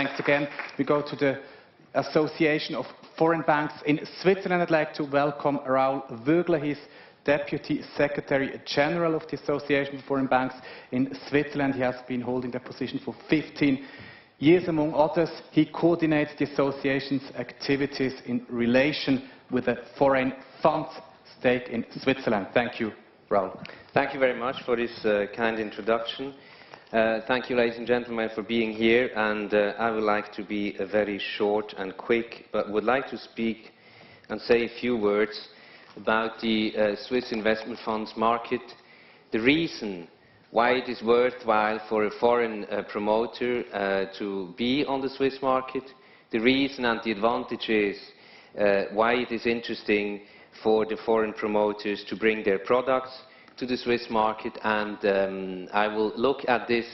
Thanks again. We go to the Association of Foreign Banks in Switzerland. I'd like to welcome Raoul Würgler. He's Deputy Secretary General of the Association of Foreign Banks in Switzerland. He has been holding that position for 15 years. Among others, he coordinates the association's activities in relation with the foreign funds stake in Switzerland. Thank you, Raoul. Thank you very much for this kind introduction. Thank you, ladies and gentlemen, for being here. And I would like to be very short and quick, but would like to speak and say a few words about the Swiss investment funds market, the reason why it is worthwhile for a foreign promoter to be on the Swiss market, the reason and the advantages why it is interesting for the foreign promoters to bring their products to the Swiss market, and I will look at this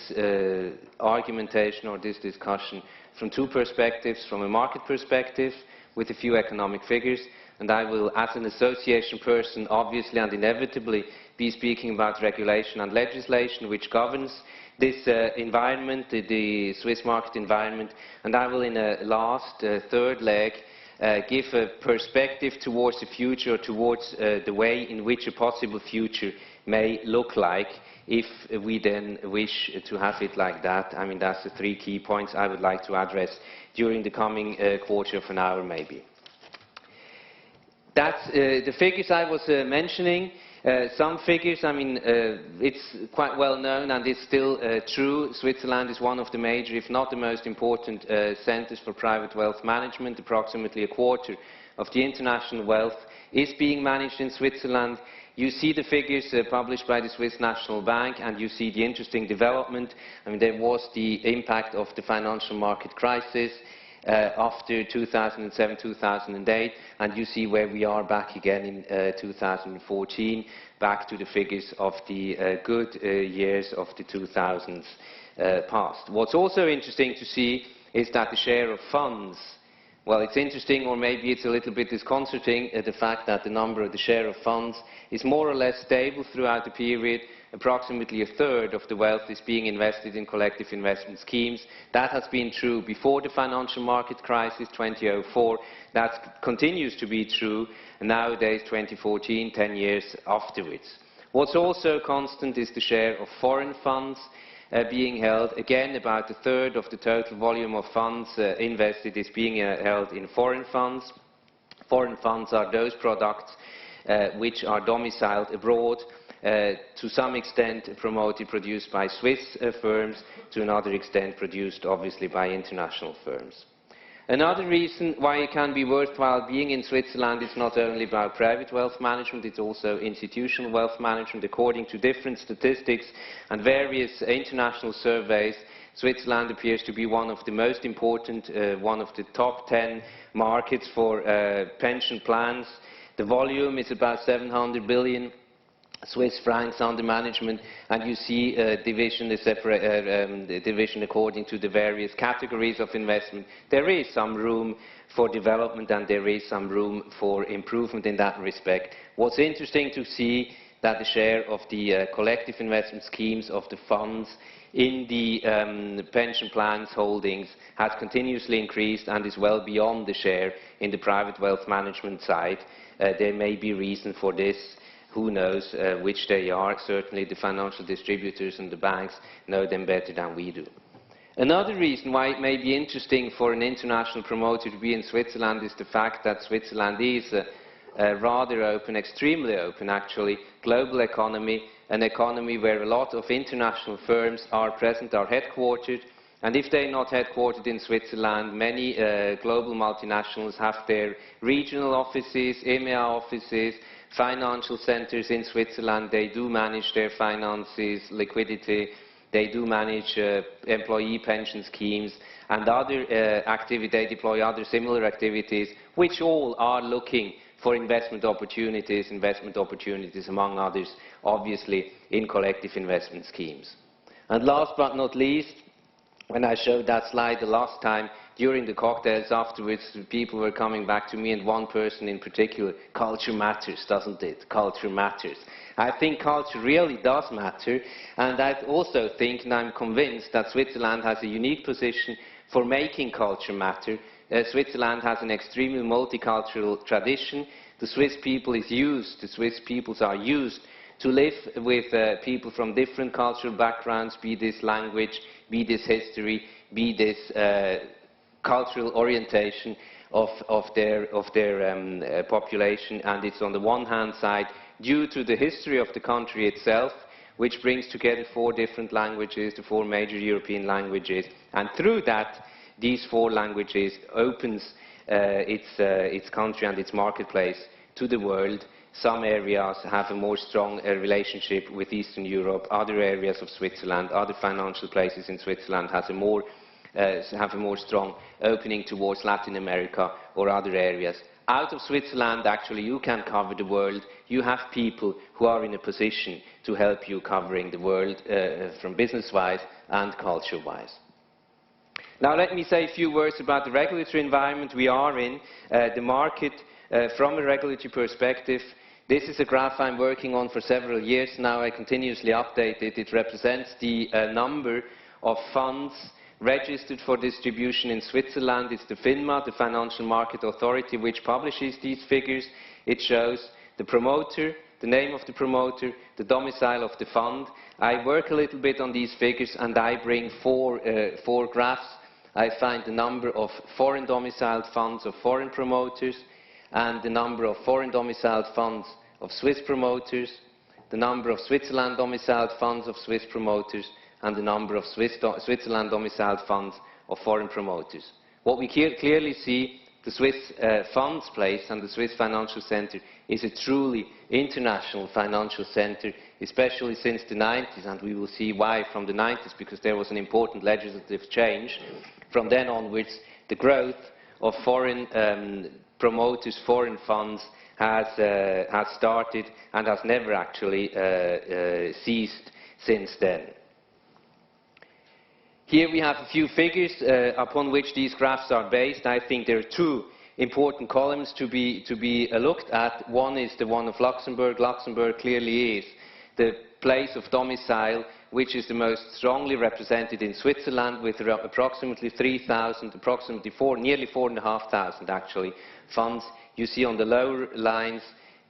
argumentation or this discussion from two perspectives, from a market perspective with a few economic figures, and I will, as an association person, obviously and inevitably be speaking about regulation and legislation which governs this environment, the Swiss market environment, and I will in a last, third leg, give a perspective towards the future, or towards the way in which a possible future may look like if we then wish to have it like that. I mean, that's the three key points I would like to address during the coming quarter of an hour maybe. That's the figures I was mentioning. Some figures, I mean, it's quite well known and it's still true. Switzerland is one of the major, if not the most important, centers for private wealth management. Approximately a quarter of the international wealth is being managed in Switzerland. You see the figures published by the Swiss National Bank, and you see the interesting development. I mean, there was the impact of the financial market crisis after 2007-2008, and you see where we are back again in 2014, back to the figures of the good years of the 2000s past. What's also interesting to see is that the share of funds, well, it's interesting, or maybe it's a little bit disconcerting, the fact that the number of the share of funds is more or less stable throughout the period. Approximately a third of the wealth is being invested in collective investment schemes. That has been true before the financial market crisis, 2004. That continues to be true nowadays, 2014, 10 years afterwards. What's also constant is the share of foreign funds being held. Again, about a third of the total volume of funds invested is being held in foreign funds. Foreign funds are those products which are domiciled abroad, to some extent promoted, produced by Swiss firms, to another extent produced obviously by international firms. Another reason why it can be worthwhile being in Switzerland is not only about private wealth management, it's also institutional wealth management. According to different statistics and various international surveys, Switzerland appears to be one of the most important, one of the top 10 markets for pension plans. The volume is about 700 billion Swiss francs under management, and you see division according to the various categories of investment. There is some room for development and there is some room for improvement in that respect. What's interesting to see that the share of the collective investment schemes of the funds in the pension plans holdings has continuously increased and is well beyond the share in the private wealth management side. There may be reason for this. Who knows which they are? Certainly the financial distributors and the banks know them better than we do. Another reason why it may be interesting for an international promoter to be in Switzerland is the fact that Switzerland is a rather open, extremely open actually, global economy, an economy where a lot of international firms are present, are headquartered, and if they're not headquartered in Switzerland, many global multinationals have their regional offices, EMEA offices, financial centers in Switzerland. They do manage their finances, liquidity, they do manage employee pension schemes and other activities. They deploy other similar activities which all are looking for investment opportunities among others, obviously in collective investment schemes. And last but not least, when I showed that slide the last time, during the cocktails afterwards, people were coming back to me, and one person in particular, culture matters, doesn't it? Culture matters. I think culture really does matter, and I also think, and I'm convinced, that Switzerland has a unique position for making culture matter. Switzerland has an extremely multicultural tradition. The Swiss peoples are used to live with people from different cultural backgrounds, be this language, be this history, be this cultural orientation of their population. And it's on the one hand side due to the history of the country itself, which brings together 4 different languages, the 4 major European languages, and through that, these 4 languages opens its country and its marketplace to the world. Some areas have a more strong relationship with Eastern Europe, other areas of Switzerland, other financial places in Switzerland have a more strong opening towards Latin America or other areas. Out of Switzerland, actually, you can cover the world. You have people who are in a position to help you covering the world from business-wise and culture-wise. Now let me say a few words about the regulatory environment we are in, the market from a regulatory perspective. This is a graph I'm working on for several years now. I continuously update it. It represents the number of funds registered for distribution in Switzerland. It's the FINMA, the Financial Market Authority, which publishes these figures. It shows the promoter, the name of the promoter, the domicile of the fund. I work a little bit on these figures and I bring four graphs. I find the number of foreign domiciled funds of foreign promoters and the number of foreign domiciled funds of Swiss promoters, the number of Switzerland domiciled funds of Swiss promoters, and the number of Switzerland domiciled funds of foreign promoters. What we clearly see, the Swiss funds place and the Swiss financial centre is a truly international financial centre, especially since the 90s, and we will see why from the 90s, because there was an important legislative change. From then onwards, the growth of foreign promoters, foreign funds, has started and has never actually ceased since then. Here we have a few figures upon which these graphs are based. I think there are 2 important columns to be looked at. One is the one of Luxembourg. Luxembourg clearly is the place of domicile which is the most strongly represented in Switzerland, with approximately 3,000, nearly 4,500 actually, funds. You see on the lower lines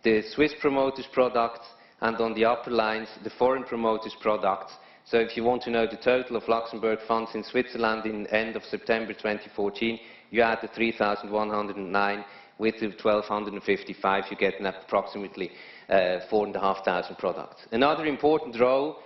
the Swiss promoters' products, and on the upper lines the foreign promoters' products. So if you want to know the total of Luxembourg funds in Switzerland in end of September 2014, you add the 3,109 with the 1,255, you get approximately 4,500 products. Another important row,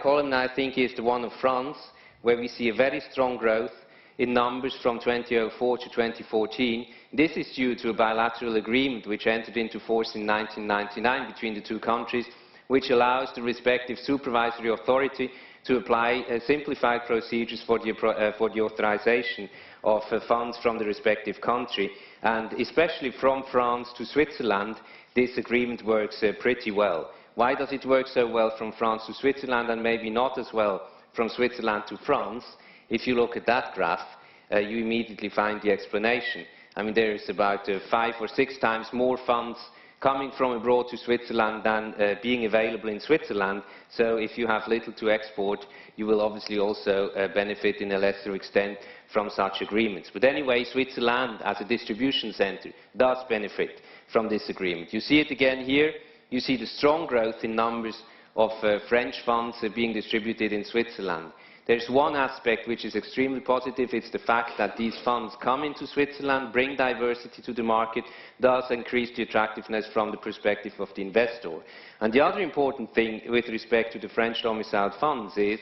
column, I think, is the one of France, where we see a very strong growth in numbers from 2004 to 2014. This is due to a bilateral agreement which entered into force in 1999 between the 2 countries, which allows the respective supervisory authority to apply simplified procedures for the authorization of funds from the respective country. And especially from France to Switzerland, this agreement works pretty well. Why does it work so well from France to Switzerland and maybe not as well from Switzerland to France? If you look at that graph, you immediately find the explanation. I mean, there is about 5 or 6 times more funds coming from abroad to Switzerland than being available in Switzerland. So if you have little to export, you will obviously also benefit in a lesser extent from such agreements. But anyway, Switzerland as a distribution centre does benefit from this agreement. You see it again here. You see the strong growth in numbers of French funds being distributed in Switzerland. There's one aspect which is extremely positive. It's the fact that these funds come into Switzerland, bring diversity to the market, thus increase the attractiveness from the perspective of the investor. And the other important thing with respect to the French domiciled funds is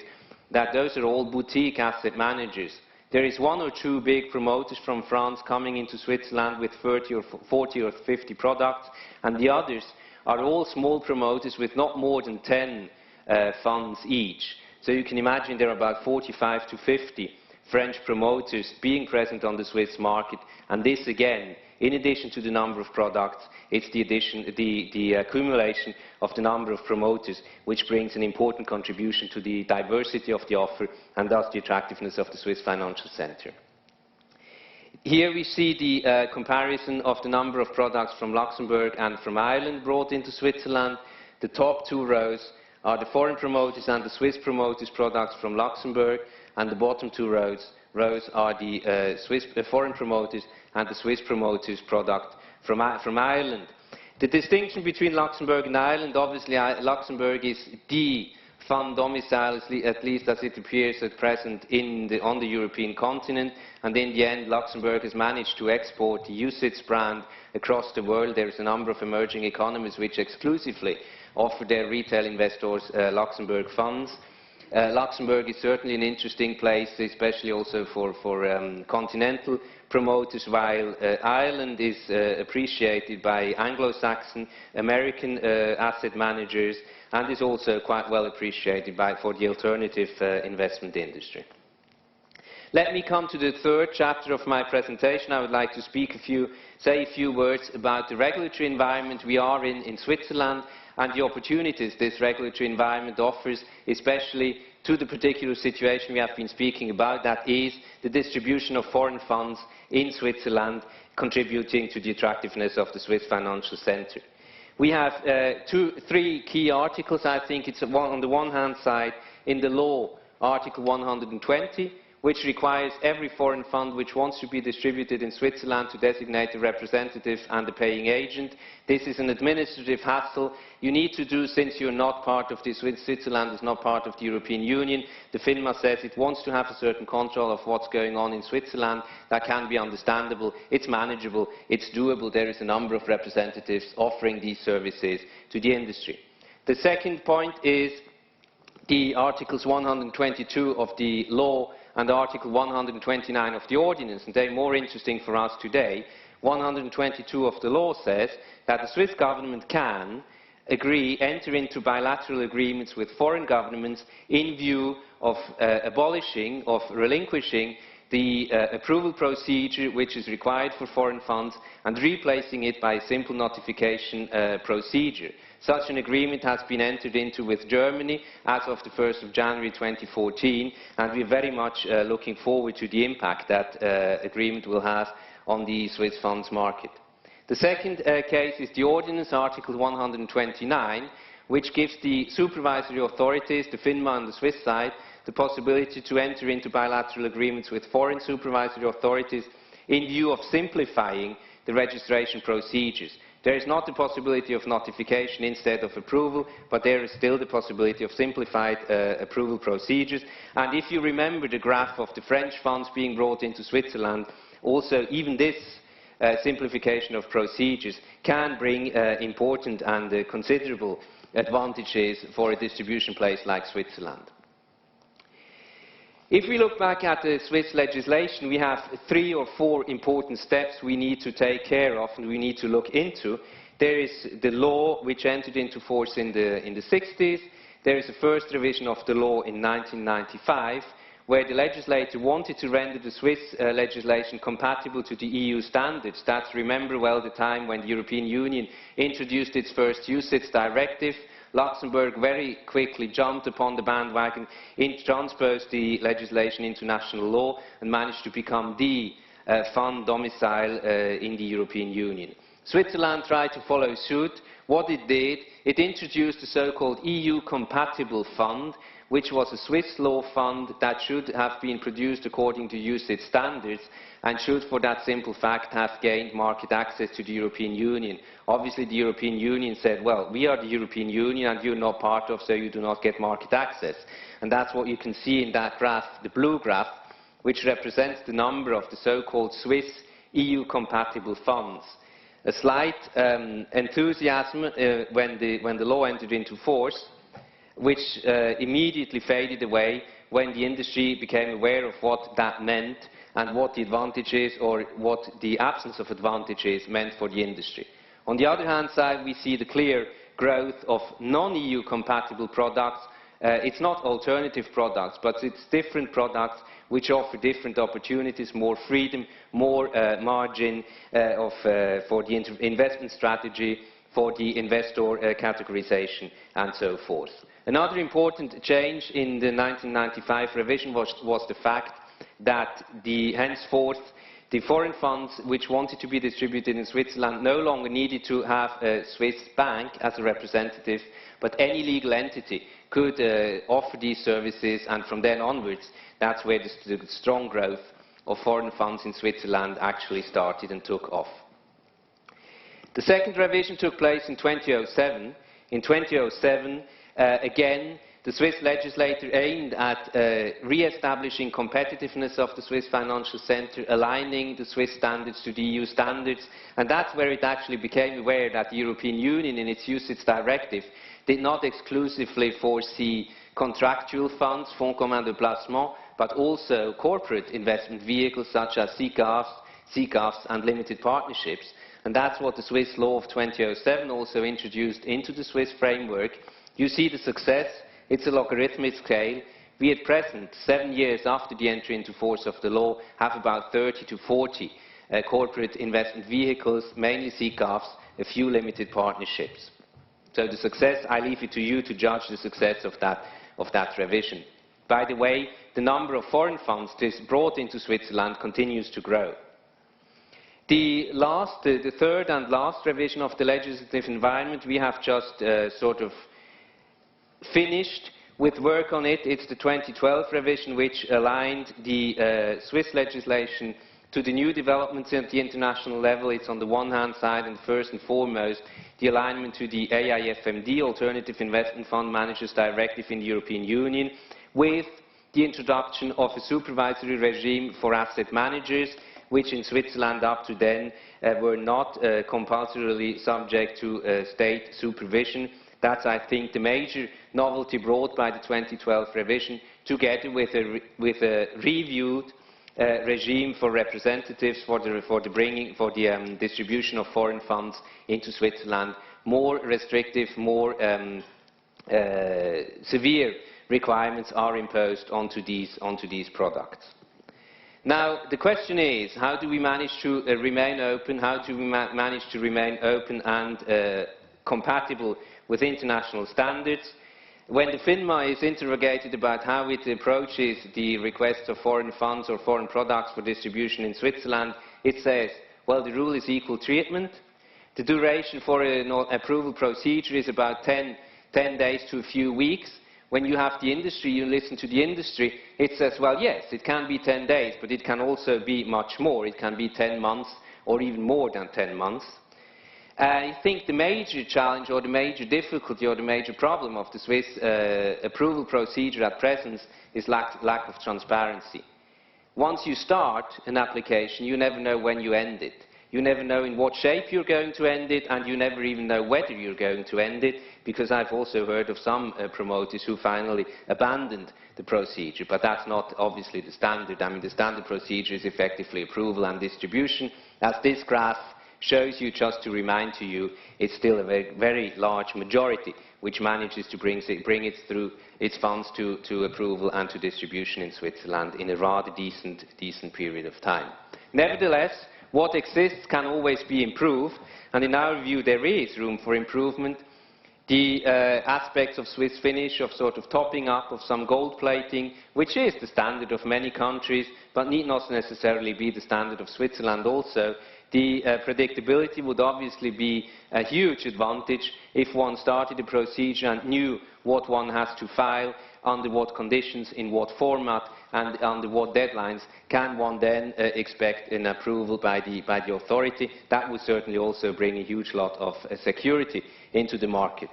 that those are all boutique asset managers. There is 1 or 2 big promoters from France coming into Switzerland with 30 or 40 or 50 products, and the others are all small promoters with not more than 10 funds each. So you can imagine there are about 45 to 50 French promoters being present on the Swiss market, and this again, in addition to the number of products, it's the accumulation of the number of promoters which brings an important contribution to the diversity of the offer and thus the attractiveness of the Swiss financial centre. Here we see the comparison of the number of products from Luxembourg and from Ireland brought into Switzerland. The top 2 rows are the foreign promoters and the Swiss promoters products from Luxembourg, and the bottom two rows are the foreign promoters and the Swiss promoters product from Ireland. The distinction between Luxembourg and Ireland, obviously Luxembourg is the fund domicile, at least as it appears at present on the European continent, and in the end Luxembourg has managed to export the UCITS brand across the world. There is a number of emerging economies which exclusively offer their retail investors Luxembourg funds. Luxembourg is certainly an interesting place, especially also for continental promoters, while Ireland is appreciated by Anglo-Saxon, American asset managers, and is also quite well appreciated for the alternative investment industry. Let me come to the third chapter of my presentation. I would like to say a few words about the regulatory environment we are in Switzerland, and the opportunities this regulatory environment offers, especially to the particular situation we have been speaking about, that is the distribution of foreign funds in Switzerland, contributing to the attractiveness of the Swiss financial centre. We have three key articles. I think it's on the one hand side, in the law, Article 120, which requires every foreign fund which wants to be distributed in Switzerland to designate a representative and a paying agent. This is an administrative hassle. You need to do, since you're not part of this, Switzerland is not part of the European Union. The FINMA says it wants to have a certain control of what's going on in Switzerland. That can be understandable. It's manageable. It's doable. There is a number of representatives offering these services to the industry. The second point is the Articles 122 of the law and Article 129 of the ordinance, and they're more interesting for us today. 122 of the law says that the Swiss government can enter into bilateral agreements with foreign governments in view of relinquishing the approval procedure which is required for foreign funds and replacing it by a simple notification procedure. Such an agreement has been entered into with Germany as of the 1st of January 2014, and we are very much looking forward to the impact that agreement will have on the Swiss funds market. The second case is the ordinance, Article 129, which gives the supervisory authorities, the FINMA on the Swiss side, the possibility to enter into bilateral agreements with foreign supervisory authorities in view of simplifying the registration procedures. There is not the possibility of notification instead of approval, but there is still the possibility of simplified approval procedures. And if you remember the graph of the French funds being brought into Switzerland, also even this simplification of procedures can bring important and considerable advantages for a distribution place like Switzerland. If we look back at the Swiss legislation, we have 3 or 4 important steps we need to take care of and we need to look into. There is the law which entered into force in the 60s. There is a first revision of the law in 1995, where the legislator wanted to render the Swiss legislation compatible to the EU standards. That's, remember well, the time when the European Union introduced its first UCITS directive. Luxembourg very quickly jumped upon the bandwagon, transposed the legislation into national law, and managed to become the fund domicile in the European Union. Switzerland tried to follow suit. What it did, it introduced the so-called EU-compatible fund, which was a Swiss law fund that should have been produced according to UCITS standards and should, for that simple fact, have gained market access to the European Union. Obviously, the European Union said, well, we are the European Union and you're not part of, so you do not get market access. And that's what you can see in that graph, the blue graph, which represents the number of the so-called Swiss EU-compatible funds. A slight enthusiasm when the law entered into force, which immediately faded away when the industry became aware of what that meant and what the advantages or what the absence of advantages meant for the industry. On the other hand side, we see the clear growth of non-EU compatible products. It's not alternative products, but it's different products which offer different opportunities, more freedom, more margin for the investment strategy, for the investor categorization, and so forth. Another important change in the 1995 revision was the fact that henceforth the foreign funds which wanted to be distributed in Switzerland no longer needed to have a Swiss bank as a representative, but any legal entity could offer these services, and from then onwards, that's where the strong growth of foreign funds in Switzerland actually started and took off. The second revision took place in 2007. In 2007, again, the Swiss legislator aimed at re-establishing competitiveness of the Swiss financial centre, aligning the Swiss standards to the EU standards, and that's where it actually became aware that the European Union, in its UCITS directive, did not exclusively foresee contractual funds, fonds communs de placement, but also corporate investment vehicles such as CCAFs and limited partnerships. And that's what the Swiss law of 2007 also introduced into the Swiss framework. You see the success. It's a logarithmic scale. We at present, 7 years after the entry into force of the law, have about 30 to 40 corporate investment vehicles, mainly CCAFs, a few limited partnerships. So the success, I leave it to you to judge the success of that revision. By the way, the number of foreign funds brought into Switzerland continues to grow. The third and last revision of the legislative environment, we have just sort of finished with work on it. It's the 2012 revision, which aligned the Swiss legislation to the new developments at the international level. It's on the one hand side, and first and foremost, the alignment to the AIFMD, Alternative Investment Fund Managers Directive in the European Union, with the introduction of a supervisory regime for asset managers, which in Switzerland up to then were not compulsorily subject to state supervision. That's, I think, the major novelty brought by the 2012 revision, together with a reviewed regime for representatives for the distribution of foreign funds into Switzerland. More restrictive, more severe requirements are imposed onto these products. Now, the question is, how do we manage to remain open? How do we manage to remain open and compatible with international standards? When the FINMA is interrogated about how it approaches the requests of foreign funds or foreign products for distribution in Switzerland, it says, well, the rule is equal treatment. The duration for an approval procedure is about 10 days to a few weeks. When you have the industry, you listen to the industry, it says, well, yes, it can be 10 days, but it can also be much more. It can be 10 months or even more than 10 months. I think the major challenge or the major difficulty or the major problem of the Swiss approval procedure at present is lack of transparency. Once you start an application, you never know when you end it. You never know in what shape you're going to end it, and you never even know whether you're going to end it, because I've also heard of some promoters who finally abandoned the procedure, but that's not obviously the standard. I mean, the standard procedure is effectively approval and distribution. As this graph shows you, just to remind to you, it's still a very, very large majority which manages to bring its funds to approval and to distribution in Switzerland in a rather decent period of time. Nevertheless, what exists can always be improved, and in our view there is room for improvement. The aspects of Swiss finish, of sort of topping up, of some gold plating, which is the standard of many countries, but need not necessarily be the standard of Switzerland also. The predictability would obviously be a huge advantage if one started a procedure and knew what one has to file, under what conditions, in what format, and under what deadlines can one then expect an approval by the authority. That would certainly also bring a huge lot of security into the market.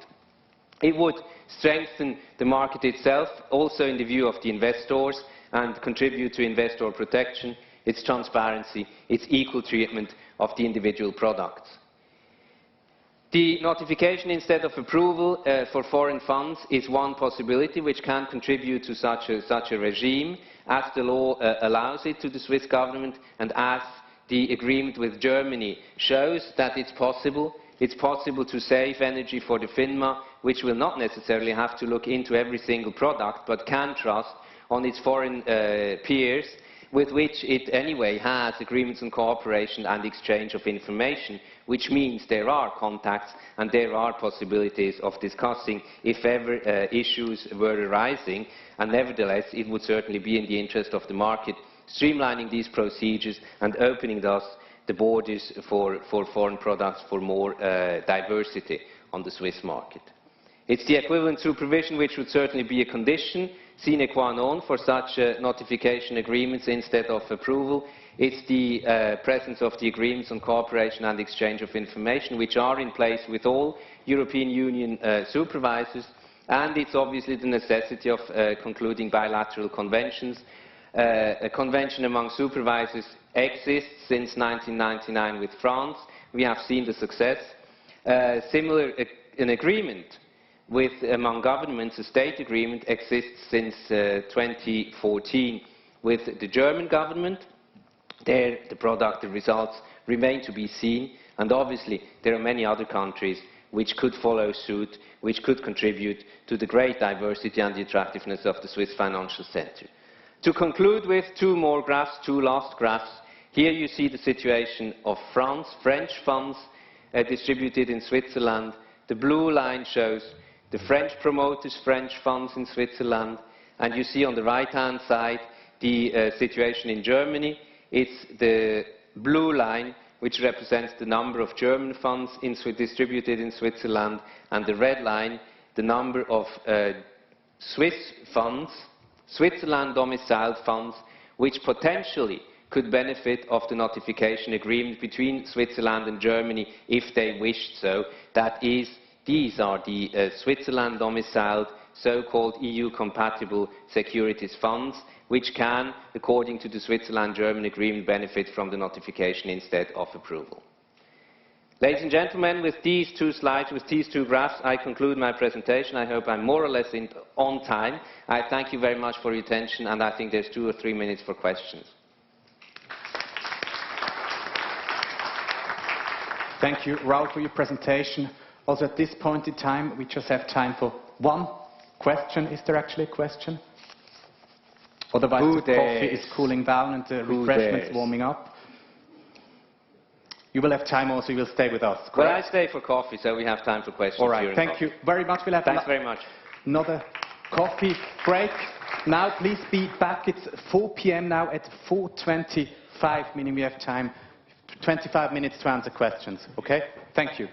It would strengthen the market itself, also in the view of the investors, and contribute to investor protection, its transparency, its equal treatment of the individual products. The notification instead of approval for foreign funds is one possibility which can contribute to such a regime, as the law allows it to the Swiss government, and as the agreement with Germany shows that it's possible. It's possible to save energy for the FINMA, which will not necessarily have to look into every single product, but can trust on its foreign peers, with which it anyway has agreements on cooperation and exchange of information, which means there are contacts and there are possibilities of discussing if ever issues were arising, and nevertheless it would certainly be in the interest of the market streamlining these procedures and opening thus the borders for foreign products for more diversity on the Swiss market. It's the equivalent supervision which would certainly be a condition sine qua non for such notification agreements instead of approval. It's the presence of the agreements on cooperation and exchange of information which are in place with all European Union supervisors, and it's obviously the necessity of concluding bilateral conventions. A convention among supervisors exists since 1999 with France. We have seen the success. An agreement among governments, a state agreement, exists since 2014 with the German government. There, the results remain to be seen, and obviously there are many other countries which could follow suit, which could contribute to the great diversity and the attractiveness of the Swiss financial centre. To conclude with two more graphs, two last graphs. Here you see the situation of France, French funds distributed in Switzerland. The blue line shows the French promoters, French funds in Switzerland, and you see on the right-hand side the situation in Germany. It's the blue line which represents the number of German funds distributed in Switzerland, and the red line, the number of Swiss funds, Switzerland-domiciled funds, which potentially could benefit of the notification agreement between Switzerland and Germany if they wished so. That is, these are the Switzerland-domiciled, so-called EU-compatible securities funds, which can, according to the Switzerland-German agreement, benefit from the notification instead of approval. Ladies and gentlemen, with these two slides, with these two graphs, I conclude my presentation. I hope I'm more or less on time. I thank you very much for your attention, and I think there's 2 or 3 minutes for questions. Thank you, Raoul, for your presentation. Also, at this point in time, we just have time for one question. Is there actually a question? Otherwise, the coffee is cooling down and the refreshments warming up. You will have time also, you will stay with us, correct? Well, I stay for coffee, so we have time for questions. All right, thank you very much. We'll have Thanks very much. Another coffee break. Now, please be back. It's 4 p.m. now at 4:25, meaning we have time, 25 minutes to answer questions, okay? Thank you.